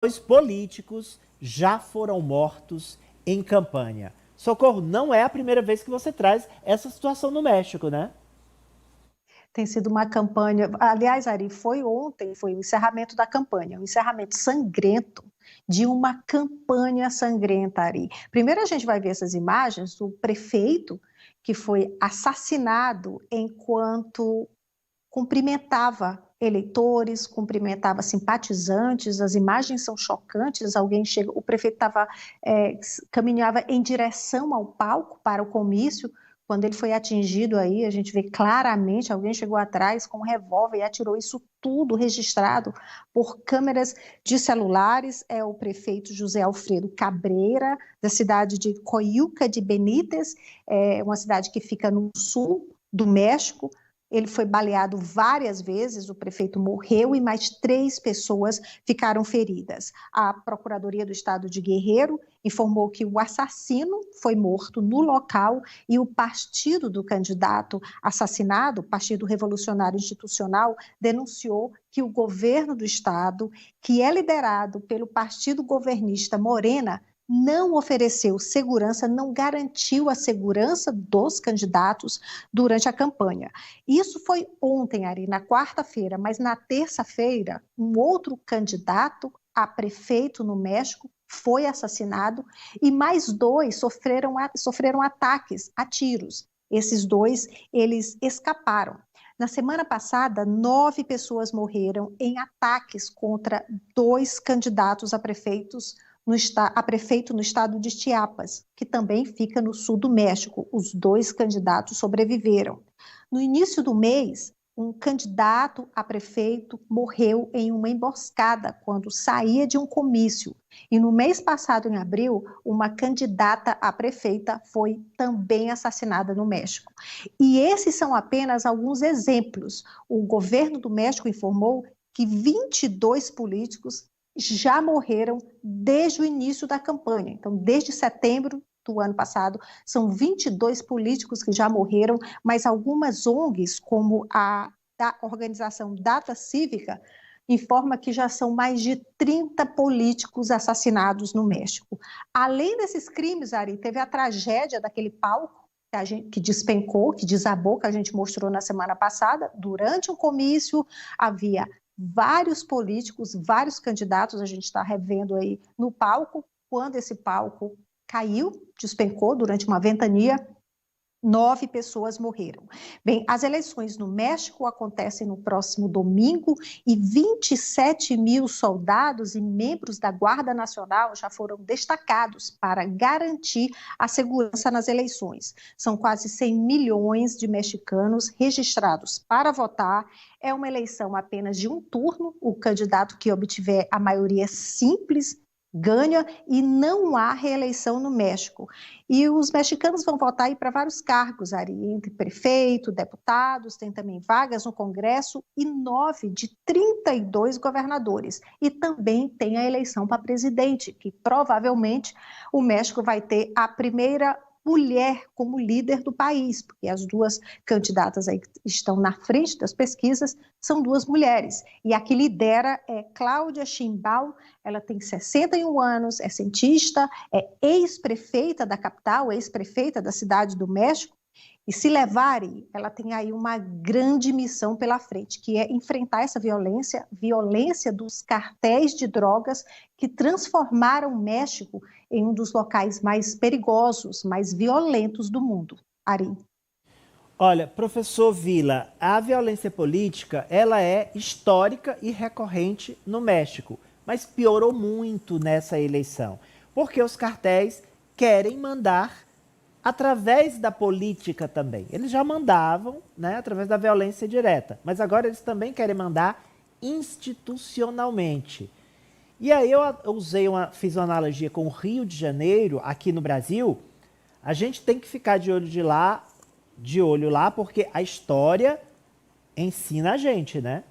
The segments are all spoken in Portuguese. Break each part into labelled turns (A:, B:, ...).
A: Dois políticos já foram mortos em campanha. Socorro, não é a primeira vez que você traz essa situação no México, né?
B: Tem sido uma campanha, aliás, Ari, foi ontem, foi o encerramento da campanha, um encerramento sangrento de uma campanha sangrenta, Ari. Primeiro a gente vai ver essas imagens do prefeito que foi assassinado enquanto cumprimentava eleitores, cumprimentava simpatizantes, as imagens são chocantes, alguém chega, o prefeito caminhava em direção ao palco para o comício, quando ele foi atingido aí, a gente vê claramente, alguém chegou atrás com um revólver e atirou, isso tudo registrado por câmeras de celulares, é o prefeito José Alfredo Cabreira, da cidade de Coyuca de Benítez, é uma cidade que fica no sul do México. Ele foi baleado várias vezes, o prefeito morreu e mais 3 pessoas ficaram feridas. A Procuradoria do Estado de Guerreiro informou que o assassino foi morto no local e o partido do candidato assassinado, o Partido Revolucionário Institucional, denunciou que o governo do estado, que é liderado pelo partido governista Morena, não ofereceu segurança, não garantiu a segurança dos candidatos durante a campanha. Isso foi ontem, Ari, na quarta-feira, mas na terça-feira, um outro candidato a prefeito no México foi assassinado e mais 2 sofreram ataques a tiros. Esses 2, eles escaparam. Na semana passada, 9 pessoas morreram em ataques contra 2 candidatos a prefeito no estado de Chiapas, que também fica no sul do México. Os 2 candidatos sobreviveram. No início do mês, um candidato a prefeito morreu em uma emboscada quando saía de um comício. E no mês passado, em abril, uma candidata a prefeita foi também assassinada no México. E esses são apenas alguns exemplos. O governo do México informou que 22 políticos já morreram desde o início da campanha. Então, desde setembro do ano passado, são 22 políticos que já morreram, mas algumas ONGs, como a da organização Data Cívica, informa que já são mais de 30 políticos assassinados no México. Além desses crimes, Ari, teve a tragédia daquele palco que despencou, que desabou, que a gente mostrou na semana passada. Durante um comício, havia vários políticos, vários candidatos, a gente está revendo aí no palco, quando esse palco caiu, despencou durante uma ventania, 9 pessoas morreram. Bem, as eleições no México acontecem no próximo domingo e 27 mil soldados e membros da Guarda Nacional já foram destacados para garantir a segurança nas eleições. São quase 100 milhões de mexicanos registrados para votar. É uma eleição apenas de um turno, o candidato que obtiver a maioria simples ganha e não há reeleição no México. E os mexicanos vão votar aí para vários cargos, Ari, entre prefeito, deputados, tem também vagas no Congresso e 9 de 32 governadores. E também tem a eleição para presidente, que provavelmente o México vai ter a primeira mulher como líder do país, porque as 2 candidatas aí que estão na frente das pesquisas são 2 mulheres. E a que lidera é Cláudia Sheinbaum, ela tem 61 anos, é cientista, é ex-prefeita da capital, ex-prefeita da cidade do México, e se levarem, ela tem aí uma grande missão pela frente, que é enfrentar essa violência dos cartéis de drogas que transformaram o México em um dos locais mais perigosos, mais violentos do mundo. Ari.
A: Olha, professor Vila, a violência política, ela é histórica e recorrente no México, mas piorou muito nessa eleição, porque os cartéis querem mandar através da política também. Eles já mandavam, né, através da violência direta, mas agora eles também querem mandar institucionalmente. E aí eu fiz uma analogia com o Rio de Janeiro, aqui no Brasil. A gente tem que ficar de olho lá, porque a história ensina a gente, né?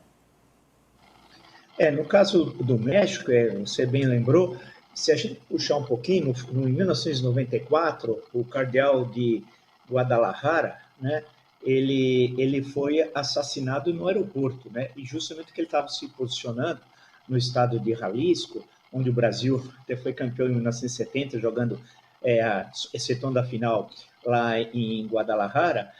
C: No caso do México, você bem lembrou, se a gente puxar um pouquinho, em 1994, o cardeal de Guadalajara, né, ele foi assassinado no aeroporto, né, e justamente que ele estava se posicionando no estado de Jalisco, onde o Brasil até foi campeão em 1970, jogando, excetuando a final lá em Guadalajara,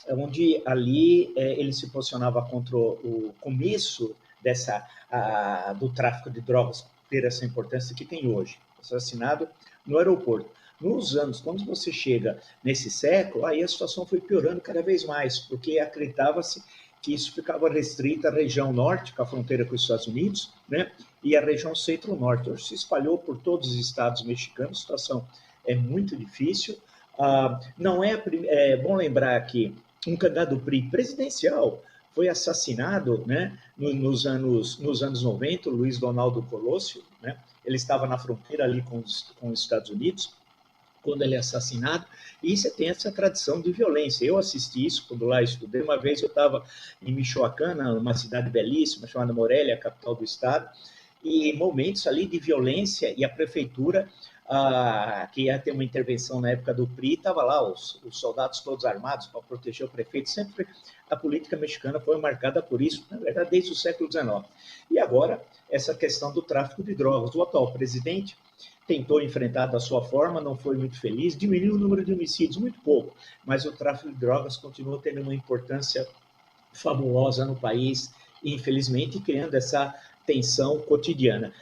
C: onde ali ele se posicionava contra o começo do tráfico de drogas, ter essa importância que tem hoje, assassinado no aeroporto. Nos anos, quando você chega nesse século, aí a situação foi piorando cada vez mais, porque acreditava-se que isso ficava restrito à região norte, com a fronteira com os Estados Unidos, né? E a região centro-norte. Hoje se espalhou por todos os estados mexicanos, a situação é muito difícil. Não é bom lembrar que um candidato do PRI presidencial foi assassinado, né, nos anos 90, o Luiz Donaldo Colosio, né? Ele estava na fronteira ali com os Estados Unidos, quando ele é assassinado, e você tem essa tradição de violência. Eu assisti isso quando lá estudei. Uma vez eu estava em Michoacán, uma cidade belíssima, chamada Morelia, a capital do estado, e momentos ali de violência, e a prefeitura, que ia ter uma intervenção na época do PRI, estava lá, os soldados todos armados para proteger o prefeito. Sempre a política mexicana foi marcada por isso, na verdade, desde o século XIX. E agora, essa questão do tráfico de drogas. O atual presidente tentou enfrentar da sua forma, não foi muito feliz, diminuiu o número de homicídios, muito pouco, mas o tráfico de drogas continua tendo uma importância fabulosa no país, infelizmente, criando essa tensão cotidiana.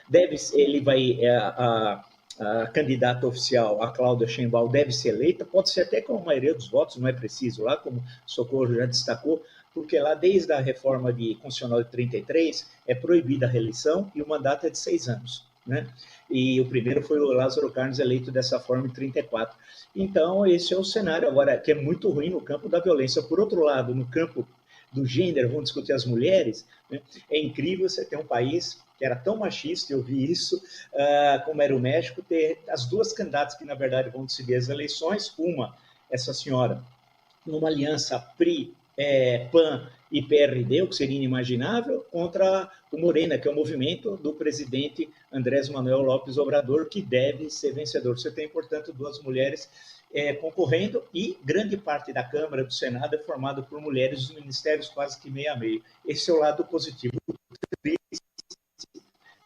C: A candidata oficial, a Cláudia Sheinbaum, deve ser eleita, pode ser até com a maioria dos votos, não é preciso lá, como Socorro já destacou, porque lá, desde a reforma constitucional de 33, é proibida a reeleição e o mandato é de 6 anos. Né? E o primeiro foi o Lázaro Cárdenas, eleito dessa forma em 34. Então, esse é o cenário agora, que é muito ruim no campo da violência. Por outro lado, no campo do gênero, vamos discutir as mulheres, né? É incrível você ter um país que era tão machista, eu vi isso, como era o México, ter as duas candidatas que, na verdade, vão decidir as eleições, essa senhora, numa aliança PRI, PAN e PRD, o que seria inimaginável, contra o Morena, que é o movimento do presidente Andrés Manuel López Obrador, que deve ser vencedor. Você tem, portanto, duas mulheres concorrendo, e grande parte da Câmara, do Senado, é formada por mulheres, os ministérios quase que meio a meio. Esse é o lado positivo.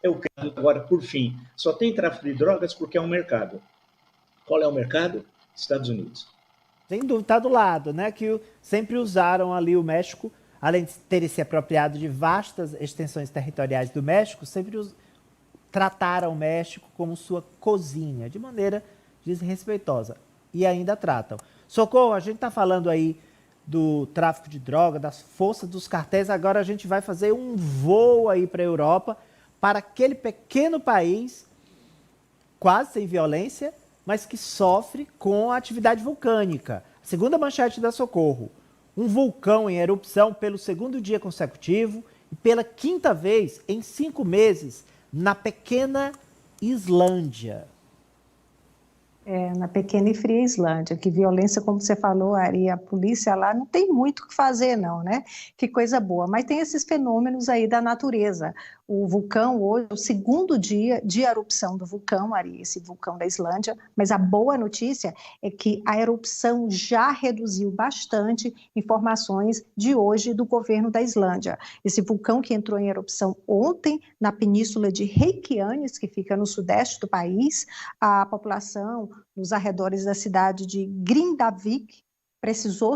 C: É o caso. Agora, por fim, só tem tráfico de drogas porque é um mercado. Qual é o mercado? Estados Unidos.
A: Sem dúvida, está do lado, né? Que sempre usaram ali o México, além de terem se apropriado de vastas extensões territoriais do México, sempre trataram o México como sua cozinha, de maneira desrespeitosa. E ainda tratam. Socorro, a gente está falando aí do tráfico de droga, das forças dos cartéis, agora a gente vai fazer um voo aí para a Europa, para aquele pequeno país, quase sem violência, mas que sofre com a atividade vulcânica. Segunda manchete da Socorro. Um vulcão em erupção pelo segundo dia consecutivo e pela quinta vez em 5 meses na pequena Islândia.
B: Na pequena e fria Islândia, que violência, como você falou, Ari, a polícia lá não tem muito o que fazer não, né? Que coisa boa, mas tem esses fenômenos aí da natureza. O vulcão hoje, o segundo dia de erupção do vulcão, Ari, esse vulcão da Islândia, mas a boa notícia é que a erupção já reduziu bastante. Informações de hoje do governo da Islândia. Esse vulcão que entrou em erupção ontem na península de Reykjanes, que fica no sudeste do país, a população nos arredores da cidade de Grindavik precisou